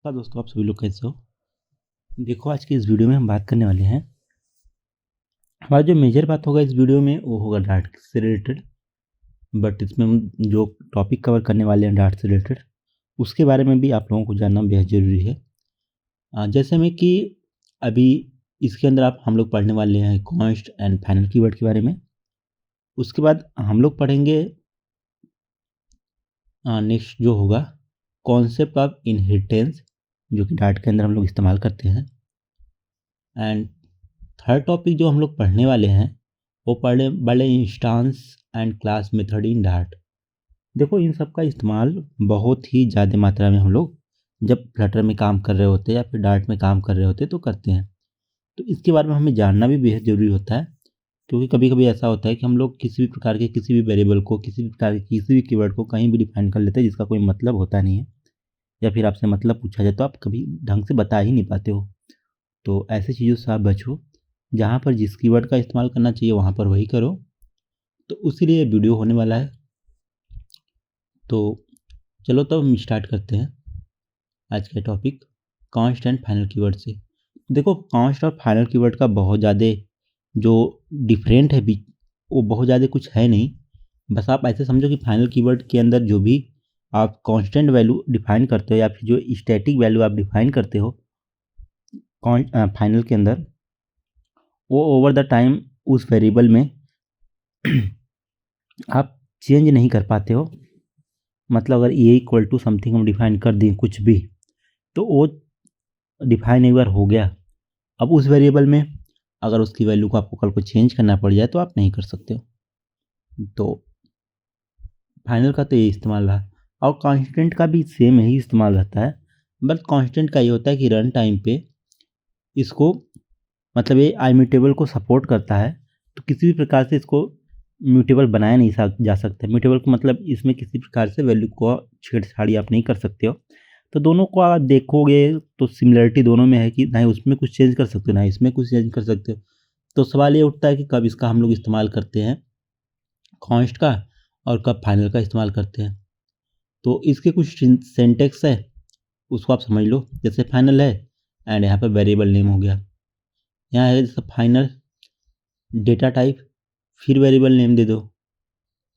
दोस्तों, आप सभी लोग कैसे हो। देखो, आज की इस वीडियो में हम बात करने वाले हैं। हमारा जो मेजर बात होगा इस वीडियो में वो होगा डार्ट से रिलेटेड। बट इसमें हम जो टॉपिक कवर करने वाले हैं डार्ट से रिलेटेड, उसके बारे में भी आप लोगों को जानना बेहद ज़रूरी है। जैसे में कि अभी इसके अंदर हम लोग पढ़ने वाले हैं कॉन्स्ट एंड फाइनल कीवर्ड के बारे में। उसके बाद हम लोग पढ़ेंगे नेक्स्ट जो होगा कॉन्सेप्ट ऑफ इनहेरिटेंस, जो कि डार्ट के अंदर हम लोग इस्तेमाल करते हैं। एंड थर्ड टॉपिक जो हम लोग पढ़ने वाले हैं वो पढ़ने वाले instance and class method in dart. देखो, इन सब का इस्तेमाल बहुत ही ज़्यादा मात्रा में हम लोग जब फ्लटर में काम कर रहे होते हैं या फिर डार्ट में काम कर रहे होते हैं तो करते हैं। तो इसके बारे में हमें जानना भी बेहद ज़रूरी होता है, क्योंकि कभी कभी ऐसा होता है कि हम लोग किसी भी प्रकार के किसी भी वेरिएबल को, किसी भी प्रकार के किसी भी कीवर्ड को कहीं भी डिफाइन कर लेते हैं जिसका कोई मतलब होता नहीं है, या फिर आपसे मतलब पूछा जाए तो आप कभी ढंग से बता ही नहीं पाते हो। तो ऐसी चीज़ों से आप बचो। जहाँ पर जिस कीवर्ड का इस्तेमाल करना चाहिए वहाँ पर वही करो। तो उसी लिए वीडियो होने वाला है। तो चलो तब हम स्टार्ट करते हैं आज का topic const and final keyword से। देखो, कॉन्स्ट और फाइनल कीवर्ड का बहुत ज़्यादा जो डिफरेंट है भी, वो बहुत ज़्यादा कुछ है नहीं। बस आप ऐसे समझो कि फाइनल कीवर्ड के अंदर जो भी आप कांस्टेंट वैल्यू डिफाइन करते हो या फिर जो स्टैटिक वैल्यू आप डिफाइन करते हो फाइनल के अंदर, वो ओवर द टाइम उस वेरिएबल में आप चेंज नहीं कर पाते हो। मतलब अगर ए इक्वल टू समथिंग हम डिफाइन कर दें कुछ भी, तो वो डिफाइन एक बार हो गया। अब उस वेरिएबल में अगर उसकी वैल्यू को आपको कल को चेंज करना पड़ जाए तो आप नहीं कर सकते हो। तो फाइनल का तो ये इस्तेमाल रहा, और कांस्टेंट का भी सेम यही इस्तेमाल रहता है। बट कांस्टेंट का ये होता है कि रन टाइम पे इसको, मतलब ये इम्यूटेबल को सपोर्ट करता है, तो किसी भी प्रकार से इसको म्यूटेबल बनाया नहीं जा सकता। म्यूटेबल का मतलब इसमें किसी प्रकार से वैल्यू को छेड़छाड़ी आप नहीं कर सकते हो। तो दोनों को आप देखोगे तो सिमिलरिटी दोनों में है कि ना ही उसमें कुछ चेंज कर सकते हो ना ही इसमें कुछ चेंज कर सकते हो। तो सवाल ये उठता है कि कब इसका हम लोग इस्तेमाल करते हैं कॉन्स्ट का और कब फाइनल का इस्तेमाल करते हैं। तो इसके कुछ सिंटेक्स है, उसको आप समझ लो। जैसे फाइनल है एंड यहाँ पर वेरिएबल नेम हो गया, यहाँ है जैसे फाइनल डेटा टाइप फिर वेरिएबल नेम दे दो।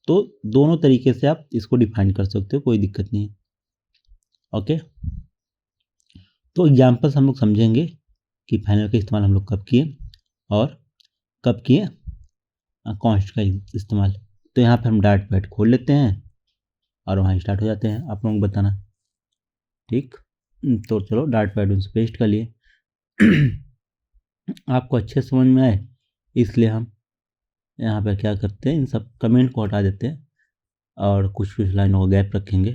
तो दोनों तरीके से आप इसको डिफाइन कर सकते हो, कोई दिक्कत नहीं है। ओके, तो एग्जांपल्स हम लोग समझेंगे कि फाइनल का इस्तेमाल हम लोग कब किए और कब किए कॉन्स्ट का इस्तेमाल। तो यहाँ पर हम डार्ट पैड खोल लेते हैं और वहाँ स्टार्ट हो जाते हैं। आप लोगों को बताना, ठीक। तो चलो डार्ट पैड उनसे पेस्ट कर लिए। आपको अच्छे समझ में आए इसलिए हम यहाँ पर क्या करते हैं, इन सब कमेंट को हटा देते हैं और कुछ कुछ लाइनों का गैप रखेंगे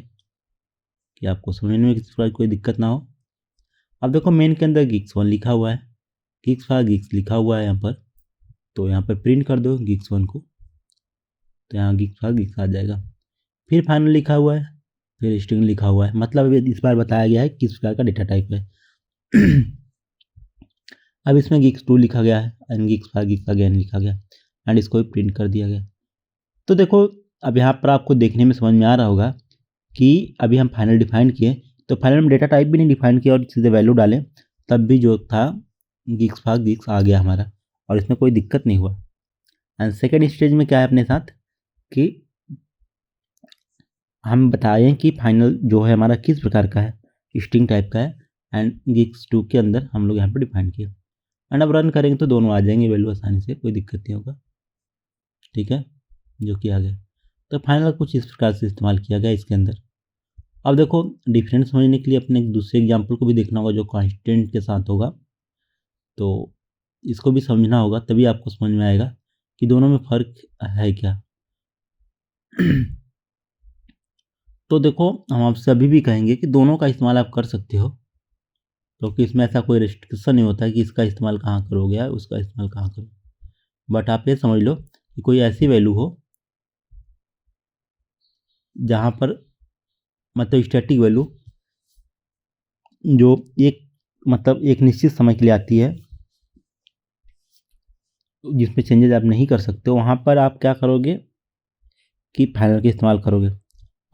कि आपको समझने में किसी प्रकार कोई दिक्कत ना हो। अब देखो, मेन के अंदर Geeks1 लिखा हुआ है, Geeks लिखा हुआ है यहाँ पर। तो यहाँ पर प्रिंट कर दो Geeks1 को, तो यहाँ Geeks आ जाएगा। फिर फाइनल लिखा हुआ है, फिर स्ट्रिंग लिखा हुआ है। मतलब इस बार बताया गया है किस प्रकार का डेटा टाइप है। अब इसमें Geeks2 लिखा गया है एंड Geeks अगेन लिखा गया एंड इसको भी प्रिंट कर दिया गया। तो देखो, अब यहाँ पर आपको देखने में समझ में आ रहा होगा कि अभी हम फाइनल डिफाइन किए, तो फाइनल में डेटा टाइप भी नहीं डिफाइन किया और सीधे वैल्यू डालें, तब भी जो था Geeks आ गया हमारा और इसमें कोई दिक्कत नहीं हुआ। एंड सेकेंड स्टेज में क्या है अपने साथ कि हम बताएं कि फाइनल जो है हमारा किस प्रकार का है, स्ट्रिंग टाइप का है, एंड Geeks2 के अंदर हम लोग यहाँ पर डिफाइन किया। एंड अब रन करेंगे तो दोनों आ जाएंगे वैल्यू आसानी से, कोई दिक्कत नहीं होगा, ठीक है, जो कि आ गया। तो फाइनल कुछ इस प्रकार से इस्तेमाल किया गया इसके अंदर। अब देखो, डिफरेंस समझने के लिए अपने एक दूसरे एग्जाम्पल को भी देखना होगा जो कांस्टेंट के साथ होगा, तो इसको भी समझना होगा, तभी आपको समझ में आएगा कि दोनों में फ़र्क है क्या। तो देखो, हम आपसे अभी भी कहेंगे कि दोनों का इस्तेमाल आप कर सकते हो, क्योंकि इसमें ऐसा कोई रिस्ट्रिक्शन नहीं होता है कि इसका इस्तेमाल कहाँ करोगे या उसका इस्तेमाल कहाँ करोगे। बट आप ये समझ लो कि कोई ऐसी वैल्यू हो जहाँ पर, मतलब स्टैटिक वैल्यू जो एक निश्चित समय के लिए आती है, जिसमें चेंजेस आप नहीं कर सकते हो, वहाँ पर आप क्या करोगे कि फाइनल का इस्तेमाल करोगे।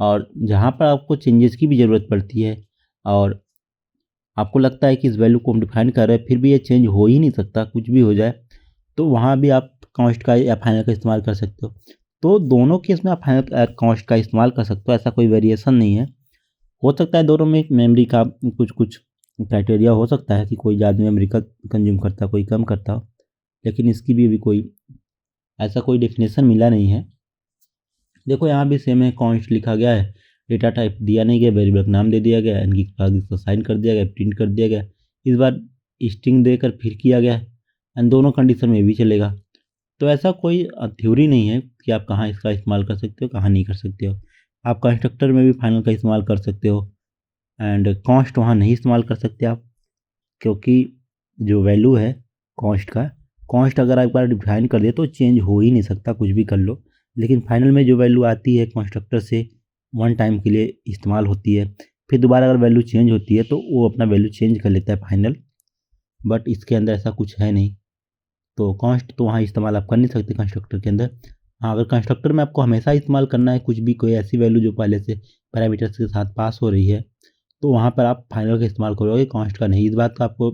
और जहाँ पर आपको चेंजेस की भी ज़रूरत पड़ती है और आपको लगता है कि इस वैल्यू को हम डिफाइन कर रहे हैं फिर भी ये चेंज हो ही नहीं सकता, कुछ भी हो जाए, तो वहाँ भी आप कांस्ट का या फाइनल का इस्तेमाल कर सकते हो। तो दोनों केस में आप फाइनल कांस्ट का इस्तेमाल कर सकते हो, ऐसा कोई वेरिएशन नहीं है। हो सकता है दोनों में मेमोरी का कुछ कुछ क्राइटेरिया हो सकता है कि कोई ज़्यादा मेमोरी का कंज्यूम करता कोई कम करता हो, लेकिन इसकी भी अभी कोई ऐसा कोई डेफिनेशन मिला नहीं है। देखो यहाँ भी सेम है, कांस्ट लिखा गया है, डेटा टाइप दिया नहीं गया, वेरिएबल का नाम दे दिया गया, इनकी इसको साइन कर दिया गया, प्रिंट कर दिया गया। इस बार स्ट्रिंग देकर फिर किया गया है, एंड दोनों कंडीशन में भी चलेगा। तो ऐसा कोई थ्योरी नहीं है कि आप कहाँ इसका इस्तेमाल कर सकते हो कहाँ नहीं कर सकते हो। आप कंस्ट्रक्टर में भी फाइनल का इस्तेमाल कर सकते हो, एंड कॉन्स्ट वहाँ नहीं इस्तेमाल कर सकते आप, क्योंकि जो वैल्यू है कॉन्स्ट का, कॉन्स्ट अगर एक बार डिफाइन कर दिया तो चेंज हो ही नहीं सकता, कुछ भी कर लो। लेकिन फाइनल में जो वैल्यू आती है कंस्ट्रक्टर से वन टाइम के लिए इस्तेमाल होती है, फिर दोबारा अगर वैल्यू चेंज होती है तो वो अपना वैल्यू चेंज कर लेता है फाइनल, बट इसके अंदर ऐसा कुछ है नहीं। तो कॉन्स्ट तो वहाँ इस्तेमाल आप कर नहीं सकते कंस्ट्रक्टर के अंदर। हाँ, अगर कंस्ट्रक्टर में आपको हमेशा इस्तेमाल करना है कुछ भी, कोई ऐसी वैल्यू जो पहले से पैरामीटर्स के साथ पास हो रही है, तो वहाँ पर आप फाइनल का इस्तेमाल करोगे, कॉन्स्ट का नहीं। इस बात का आपको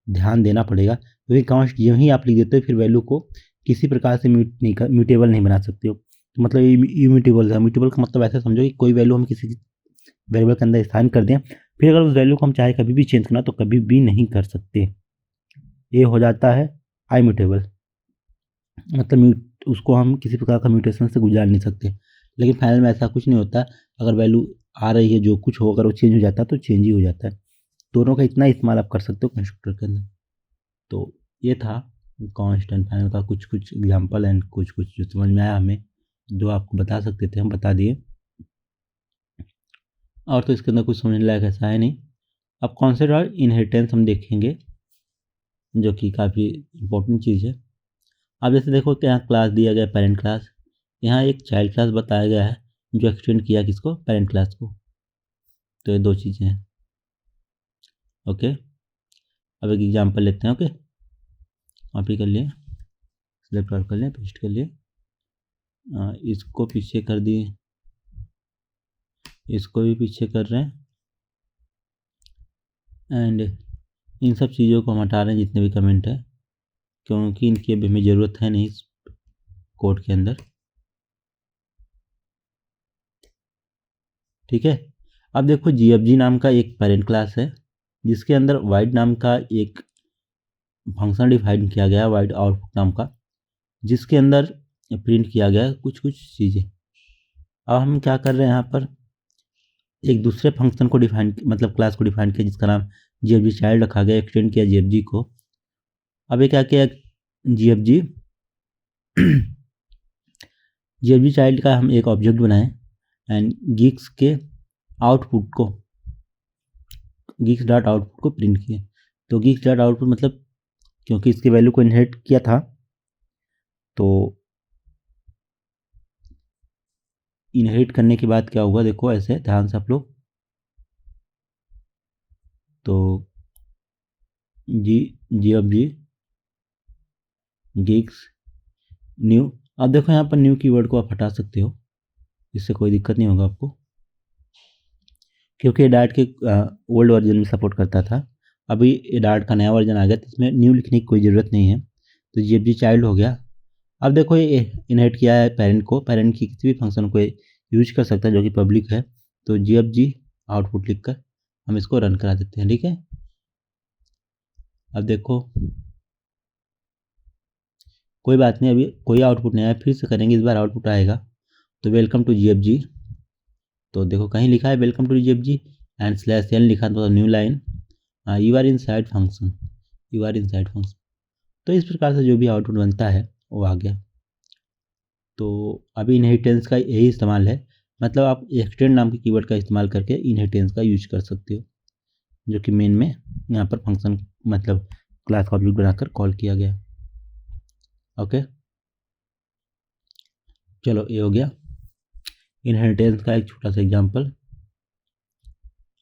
ध्यान देना पड़ेगा, क्योंकि कॉन्स्ट यूँ ही आप लिख देते हो फिर वैल्यू को किसी प्रकार से म्यूटेबल नहीं बना सकते हो। तो मतलब इम्यूटेबल है, म्यूटेबल का मतलब ऐसा समझो कि कोई वैल्यू हम किसी वेरिएबल के अंदर स्थान कर दें, फिर अगर उस वैल्यू को हम चाहे कभी भी चेंज करना तो कभी भी नहीं कर सकते, ये हो जाता है immutable। मतलब उसको हम किसी प्रकार का म्यूटेशन से गुजार नहीं सकते। लेकिन फाइनल में ऐसा कुछ नहीं होता, अगर वैल्यू आ रही है जो कुछ हो, अगर वो चेंज हो जाता है तो चेंज ही हो जाता है। दोनों का इतना इस्तेमाल आप कर सकते हो कंस्ट्रक्टर के अंदर। तो ये था कॉन्स्ट एंड फाइनल का कुछ कुछ एग्जाम्पल एंड कुछ कुछ जो समझ में आया हमें, जो आपको बता सकते थे हम बता दिए, और तो इसके अंदर कुछ समझने लायक ऐसा है नहीं। अब कॉन्सेप्ट और इनहेरिटेंस हम देखेंगे, जो कि काफ़ी इंपॉर्टेंट चीज़ है। अब जैसे देखो कि यहाँ क्लास दिया गया पेरेंट क्लास, यहाँ एक चाइल्ड क्लास बताया गया है जो एक्सटेंड किया किसको, पेरेंट क्लास को। तो ये दो चीज़ें हैं। ओके, अब एक एग्जांपल लेते हैं। ओके, कॉपी कर लिए, सिलेक्ट कर लिए, पेस्ट कर लिए, इसको पीछे कर दिए, इसको भी पीछे कर रहे हैं, एंड इन सब चीज़ों को हम हटा रहे हैं जितने भी कमेंट है, क्योंकि इनकी अभी हमें ज़रूरत है नहीं इस कोड के अंदर। ठीक है, अब देखो GFG नाम का एक पेरेंट क्लास है जिसके अंदर वाइड नाम का एक फंक्शन डिफाइन किया गया है, वाइड आउटपुट नाम का, जिसके अंदर प्रिंट किया गया है कुछ कुछ चीज़ें। अब हम क्या कर रहे हैं, यहाँ पर एक दूसरे फंक्शन को डिफाइन, मतलब क्लास को डिफाइन किया जिसका नाम GFG चाइल्ड रखा गया, एक्सटेंड किया GFG को। अब ये क्या किया, GFG GFG चाइल्ड का हम एक ऑब्जेक्ट बनाए एंड गीक्स के आउटपुट को, गीक्स डॉट आउटपुट को प्रिंट किए। तो गीक्स डॉट आउटपुट मतलब क्योंकि इसके वैल्यू को इनहेरिट किया था, तो इनहेरिट करने के बाद क्या हुआ, देखो ऐसे ध्यान से आप लोग, तो GFG गीक्स न्यू। अब देखो यहाँ पर न्यू कीवर्ड को आप हटा सकते हो, इससे कोई दिक्कत नहीं होगा आपको, क्योंकि डार्ट के ओल्ड वर्जन में सपोर्ट करता था। अभी डार्ट का नया वर्जन आ गया तो इसमें न्यू लिखने की कोई ज़रूरत नहीं है, तो GFG चाइल्ड हो गया। अब देखो ये इनहेरिट किया है पेरेंट को, पेरेंट की किसी भी फंक्शन को यूज कर सकता है जो कि पब्लिक है। तो GFG आउटपुट लिखकर हम इसको रन करा देते हैं। ठीक है, अब देखो कोई बात नहीं, अभी कोई आउटपुट नहीं आया, फिर से करेंगे, इस बार आउटपुट आएगा। तो वेलकम टू GFG, तो देखो कहीं लिखा है welcome to GFG and /n लिखा, तो new line, you are inside function, you are inside function. तो इस प्रकार से जो भी आउटपुट बनता है वो आ गया। तो अभी इनहेरिटेंस का यही इस्तेमाल है, मतलब आप एक्सटेंड नाम के कीवर्ड का इस्तेमाल करके इनहेरिटेंस का यूज कर सकते हो, जो कि मेन में यहाँ पर फंक्शन मतलब क्लास का ऑब्जेक्ट बनाकर कॉल किया गया। ओके, चलो ये हो गया इनहेरिटेंस का एक छोटा सा एग्जांपल।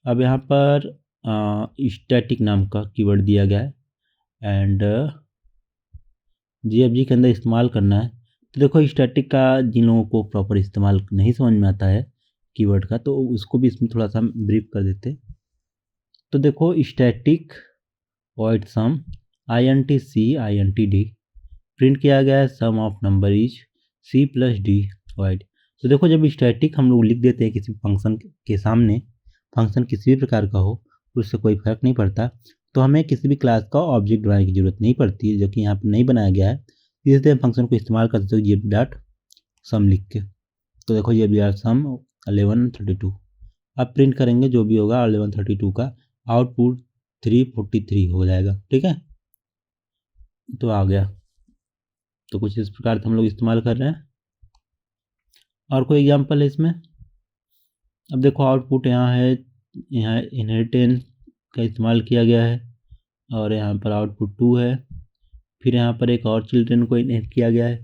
अब यहाँ पर स्टैटिक नाम का कीवर्ड दिया गया है एंड GFG के अंदर इस्तेमाल करना है। तो देखो स्टैटिक का जिन लोगों को प्रॉपर इस्तेमाल नहीं समझ में आता है कीवर्ड का, तो उसको भी इसमें थोड़ा सा ब्रीफ कर देते हैं। तो देखो static void sum int print किया गया है sum of number is C+D void. तो देखो जब स्टैटिक हम लोग लिख देते हैं किसी फंक्शन के सामने, फंक्शन किसी भी प्रकार का हो, उससे कोई फर्क नहीं पड़ता, तो हमें किसी भी क्लास का ऑब्जेक्ट बनाने की जरूरत नहीं पड़ती है, जो कि यहाँ पर नहीं बनाया गया है। इसलिए हम फंक्शन को इस्तेमाल कर सकते हो ये डॉट सम लिख के। तो देखो ये भी सम 1132, अब प्रिंट करेंगे जो भी होगा 1132 का आउटपुट 343 हो जाएगा। ठीक है, तो आ गया। तो कुछ इस प्रकार से हम लोग इस्तेमाल कर रहे हैं। और कोई एग्जांपल है इसमें? अब देखो आउटपुट यहाँ है, यहाँ इनहेरिटेंस का इस्तेमाल किया गया है और यहाँ पर आउटपुट 2 है। फिर यहाँ पर एक और चिल्ड्रन को इनहेरिट किया गया है,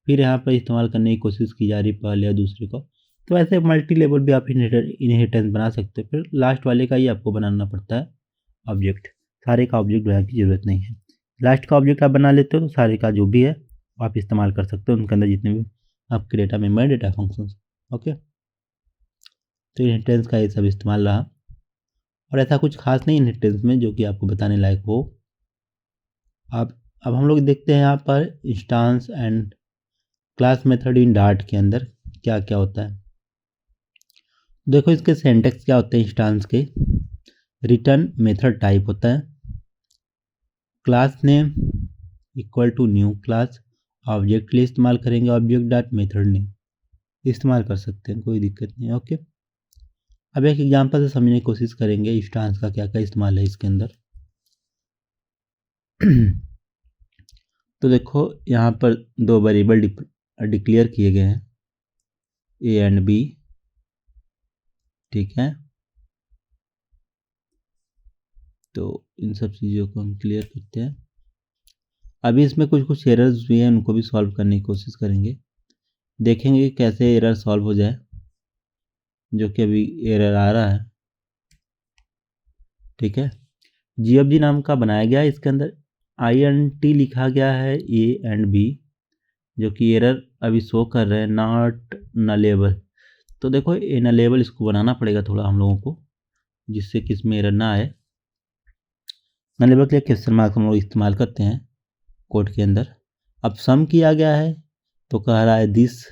फिर यहाँ पर इस्तेमाल करने की कोशिश की जा रही है पहले या दूसरे को। तो ऐसे मल्टी लेवल भी आप इनहेरिटेंस बना सकते हो, फिर लास्ट वाले का ही आपको बनाना पड़ता है ऑब्जेक्ट। सारे का ऑब्जेक्ट बनाने की ज़रूरत नहीं है। लास्ट का ऑब्जेक्ट आप बना लेते हो तो सारे का जो भी है आप इस्तेमाल कर सकते हो, उनके अंदर जितने भी आपके data member data functions. Okay, तो इनहेरिटेंस का ये सब इस्तेमाल रहा, और ऐसा कुछ खास नहीं इनहेरिटेंस में जो कि आपको बताने लायक हो। अब हम लोग देखते हैं यहाँ पर instance and class method in dart के अंदर क्या क्या होता है। देखो इसके सिंटैक्स क्या होते हैं इंस्टांस के। रिटर्न मेथड टाइप होता है, class name equal to new class, object के लिए इस्तेमाल करेंगे ऑब्जेक्ट डॉट मेथड नेम, इस्तेमाल कर सकते हैं, कोई दिक्कत नहीं है। ओके, अब एक एग्जांपल से समझने की कोशिश करेंगे इंस्टांस का क्या क्या इस्तेमाल है इसके अंदर। तो देखो यहाँ पर दो वेरिएबल डिक्लेयर किए गए हैं ए एंड बी। ठीक है, तो इन सब चीज़ों को हम क्लियर करते हैं। अभी इसमें कुछ एरर्स भी हैं, उनको भी सॉल्व करने की कोशिश करेंगे, देखेंगे कैसे एरर सॉल्व हो जाए, जो कि अभी एरर आ रहा है। ठीक है, GFG नाम का बनाया गया है, इसके अंदर INT लिखा गया है ए एंड बी, जो कि एरर अभी शो कर रहे हैं नॉट नलेबल। तो देखो नलेबल इसको बनाना पड़ेगा थोड़ा हम लोगों को, जिससे कि इसमें एरर ना आए। नलेबल के लिए क्वेश्चन मार्क हम लोग इस्तेमाल करते हैं कोड के अंदर। अब सम किया गया है तो कह रहा है this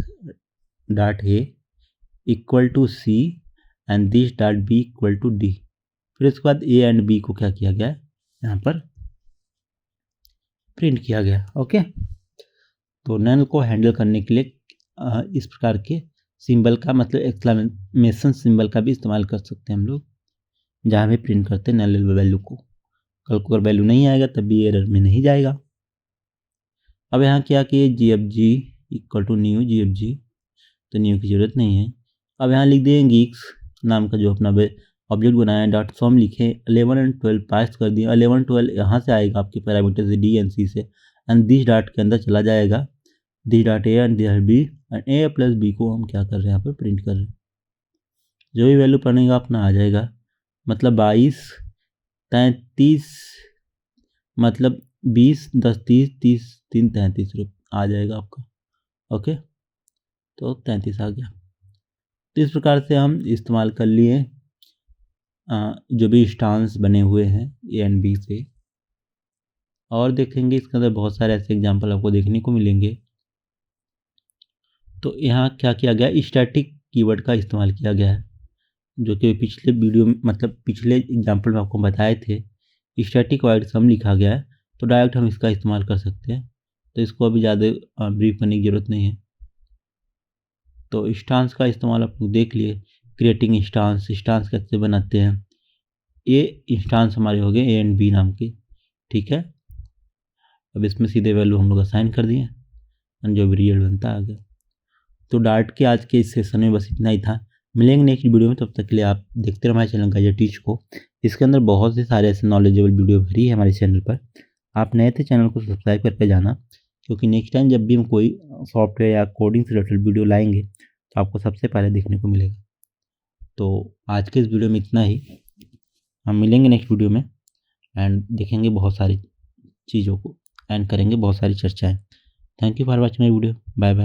dot A equal to C and this dot B equal to D. फिर इसके बाद ए एंड बी को क्या किया गया है, यहाँ पर प्रिंट किया गया। ओके, तो नल को हैंडल करने के लिए इस प्रकार के सिंबल का, मतलब एक्सक्लेमेशन सिंबल का भी इस्तेमाल कर सकते हैं हम लोग, जहाँ भी प्रिंट करते हैं नल वैल्यू को। कल को अगर वैल्यू नहीं आएगा तब भी एरर में नहीं जाएगा। अब यहाँ क्या किए GFG equal to new GFG, तो न्यू की ज़रूरत नहीं है। अब यहाँ लिख देंगे गीक्स नाम का जो अपना ऑब्जेक्ट बनाया डॉट सम लिखे, 11 और 12 पास कर दिए। 11 12 यहाँ से आएगा आपके पैरामीटर से D एंड C से, एंड दिस डॉट के अंदर चला जाएगा this dot A and this B, and A plus B को हम क्या कर रहे हैं यहाँ पर प्रिंट कर रहे हैं। जो भी वैल्यू पढ़ेगा अपना आ जाएगा, मतलब 22 33, मतलब 20 10 30 30 3 33 आ जाएगा आपका। ओके, तो 33 आ गया। तो इस प्रकार से हम इस्तेमाल कर लिए जो भी इंस्टांस बने हुए हैं ए एंड बी से। और देखेंगे इसके अंदर बहुत सारे ऐसे एग्जांपल आपको देखने को मिलेंगे। तो यहाँ क्या किया गया, स्टैटिक कीवर्ड का इस्तेमाल किया गया है, जो कि पिछले वीडियो में, मतलब पिछले एग्जांपल में आपको बताए थे। स्टैटिक वॉइड सम लिखा गया है, तो डायरेक्ट हम इसका इस्तेमाल कर सकते हैं, तो इसको अभी ज़्यादा ब्रीफ करने की ज़रूरत नहीं है। तो इंस्टांस का इस्तेमाल आप लोग देख लिए, क्रिएटिंग इंस्टांस कैसे बनाते हैं। ये इंस्टांस हमारे हो गए ए एंड बी नाम के। ठीक है, अब इसमें सीधे वैल्यू हम लोग असाइन कर दिए और जो भी रिजल्ट बनता आ गया। तो डार्ट के आज के इस सेशन में बस इतना ही था। मिलेंगे नेक्स्ट वीडियो में, तब तक के लिए आप देखते रहो हमारे चैनल गाइड टीच को। इसके अंदर बहुत से सारे ऐसे नॉलेजेबल वीडियो भरी है हमारे चैनल पर। आप नए थे चैनल को सब्सक्राइब करके जाना, क्योंकि नेक्स्ट टाइम जब भी हम कोई सॉफ्टवेयर या कोडिंग से रिलेटेड वीडियो लाएंगे तो आपको सबसे पहले देखने को मिलेगा। तो आज के इस वीडियो में इतना ही, हम मिलेंगे नेक्स्ट वीडियो में एंड देखेंगे बहुत सारी चीज़ों को एंड करेंगे बहुत सारी चर्चाएँ। Thank you for watching my video, bye bye.